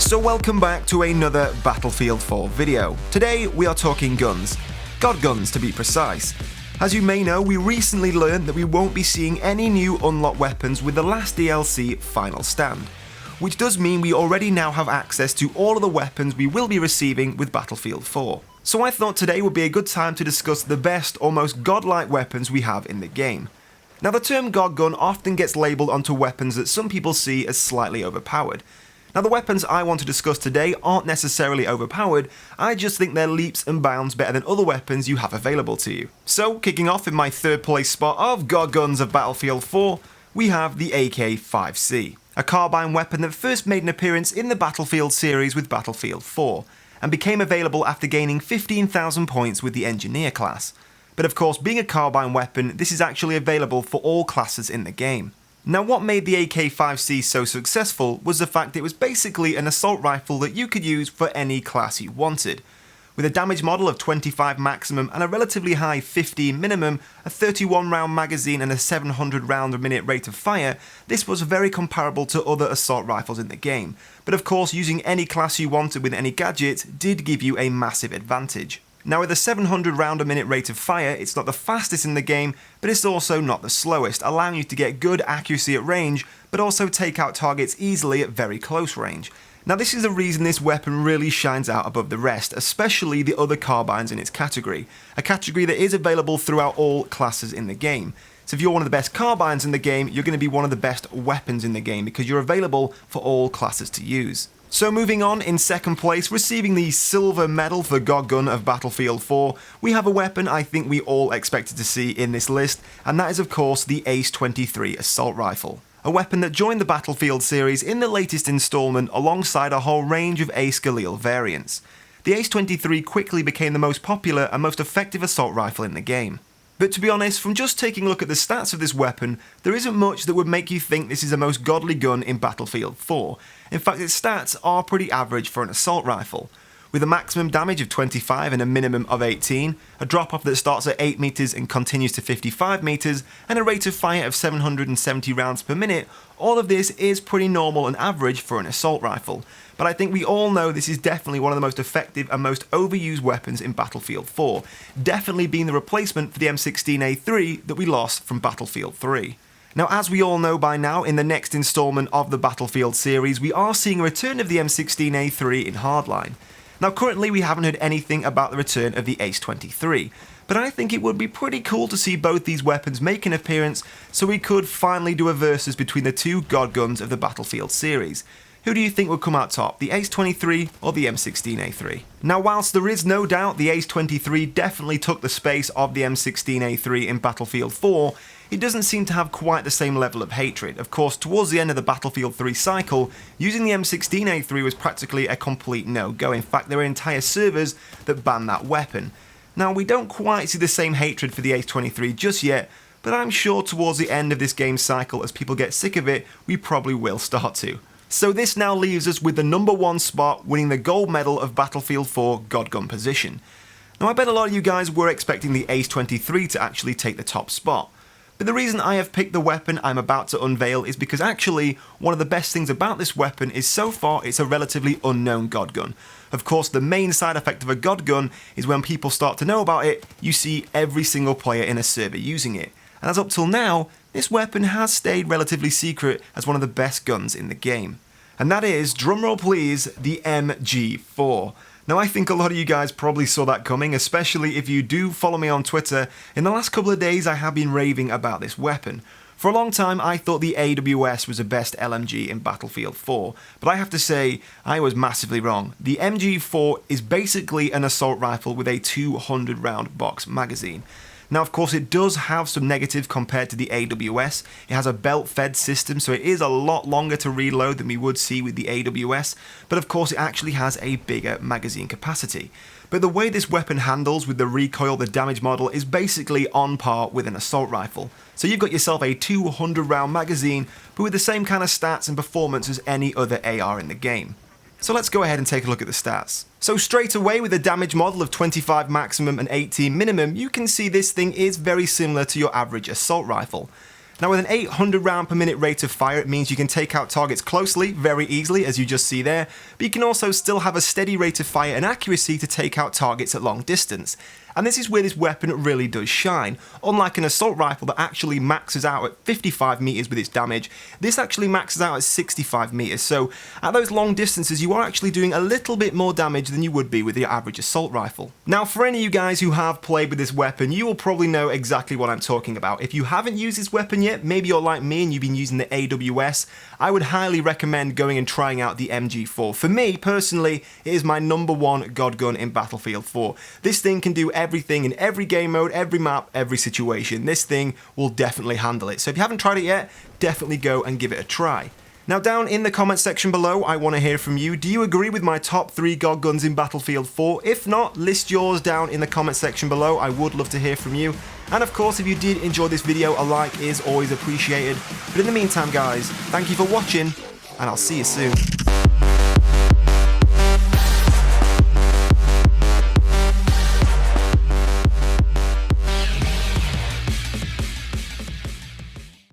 So welcome back to another Battlefield 4 video. Today we are talking guns. God guns to be precise. As you may know, we recently learned that we won't be seeing any new unlocked weapons with the last DLC, Final Stand. Which does mean we already now have access to all of the weapons we will be receiving with Battlefield 4. So I thought today would be a good time to discuss the best or most godlike weapons we have in the game. Now the term God gun often gets labelled onto weapons that some people see as slightly overpowered. Now the weapons I want to discuss today aren't necessarily overpowered, I just think they're leaps and bounds better than other weapons you have available to you. So kicking off in my third place spot of God guns of Battlefield 4, we have the AK-5C, a carbine weapon that first made an appearance in the Battlefield series with Battlefield 4, and became available after gaining 15,000 points with the Engineer class. But of course, being a carbine weapon, this is actually available for all classes in the game. Now what made the AK-5C so successful was the fact it was basically an assault rifle that you could use for any class you wanted. With a damage model of 25 maximum and a relatively high 15 minimum, a 31 round magazine and a 700 round a minute rate of fire, this was very comparable to other assault rifles in the game. But of course, using any class you wanted with any gadget did give you a massive advantage. Now with a 700 round a minute rate of fire, it's not the fastest in the game, but it's also not the slowest, allowing you to get good accuracy at range, but also take out targets easily at very close range. Now this is the reason this weapon really shines out above the rest, especially the other carbines in its category, a category that is available throughout all classes in the game. So if you're one of the best carbines in the game, you're going to be one of the best weapons in the game because you're available for all classes to use. So moving on, in second place, receiving the silver medal for God gun of Battlefield 4, we have a weapon I think we all expected to see in this list, and that is of course the Ace-23 assault rifle. A weapon that joined the Battlefield series in the latest installment alongside a whole range of Ace Galil variants. The Ace-23 quickly became the most popular and most effective assault rifle in the game. But to be honest, from just taking a look at the stats of this weapon, there isn't much that would make you think this is the most godly gun in Battlefield 4. In fact, its stats are pretty average for an assault rifle. With a maximum damage of 25 and a minimum of 18, a drop-off that starts at 8 meters and continues to 55 meters, and a rate of fire of 770 rounds per minute, all of this is pretty normal and average for an assault rifle. But I think we all know this is definitely one of the most effective and most overused weapons in Battlefield 4, definitely being the replacement for the M16A3 that we lost from Battlefield 3. Now, as we all know by now, in the next installment of the Battlefield series, we are seeing a return of the M16A3 in Hardline. Now, currently we haven't heard anything about the return of the Ace-23, but I think it would be pretty cool to see both these weapons make an appearance so we could finally do a versus between the two God guns of the Battlefield series. Who do you think would come out top, the Ace-23 or the M16A3? Now, whilst there is no doubt the Ace-23 definitely took the space of the M16A3 in Battlefield 4, it doesn't seem to have quite the same level of hatred. Of course, towards the end of the Battlefield 3 cycle, using the M16A3 was practically a complete no-go. In fact, there were entire servers that banned that weapon. Now, we don't quite see the same hatred for the Ace-23 just yet, but I'm sure towards the end of this game cycle, as people get sick of it, we probably will start to. So this now leaves us with the number 1 spot winning the gold medal of Battlefield 4 God gun position. Now I bet a lot of you guys were expecting the Ace-23 to actually take the top spot. But the reason I have picked the weapon I'm about to unveil is because actually one of the best things about this weapon is so far it's a relatively unknown God gun. Of course, the main side effect of a God gun is when people start to know about it, you see every single player in a server using it. And as up till now, this weapon has stayed relatively secret as one of the best guns in the game. And that is, drumroll please, the MG4. Now I think a lot of you guys probably saw that coming, especially if you do follow me on Twitter. In the last couple of days I have been raving about this weapon. For a long time I thought the AWS was the best LMG in Battlefield 4, but I have to say I was massively wrong. The MG4 is basically an assault rifle with a 200 round box magazine. Now of course it does have some negatives compared to the AWS. It has a belt-fed system, so it is a lot longer to reload than we would see with the AWS, but of course it actually has a bigger magazine capacity. But the way this weapon handles with the recoil, the damage model, is basically on par with an assault rifle. So you've got yourself a 200 round magazine, but with the same kind of stats and performance as any other AR in the game. So let's go ahead and take a look at the stats. So straight away, with a damage model of 25 maximum and 18 minimum, you can see this thing is very similar to your average assault rifle. Now with an 800 round per minute rate of fire, it means you can take out targets closely very easily, as you just see there, but you can also still have a steady rate of fire and accuracy to take out targets at long distance. And this is where this weapon really does shine. Unlike an assault rifle that actually maxes out at 55 meters with its damage, this actually maxes out at 65 meters, so at those long distances you are actually doing a little bit more damage than you would be with your average assault rifle. Now for any of you guys who have played with this weapon, you will probably know exactly what I'm talking about. If you haven't used this weapon yet, maybe you're like me and you've been using the AWS, I would highly recommend going and trying out the MG4. For me, personally, it is my #1 god gun in Battlefield 4. This thing can do everything in every game mode, every map, every situation. This thing will definitely handle it. So if you haven't tried it yet, definitely go and give it a try. Now down in the comment section below, I want to hear from you. Do you agree with my top 3 god guns in Battlefield 4? If not, list yours down in the comment section below. I would love to hear from you. And of course, if you did enjoy this video, a like is always appreciated. But in the meantime, guys, thank you for watching, and I'll see you soon.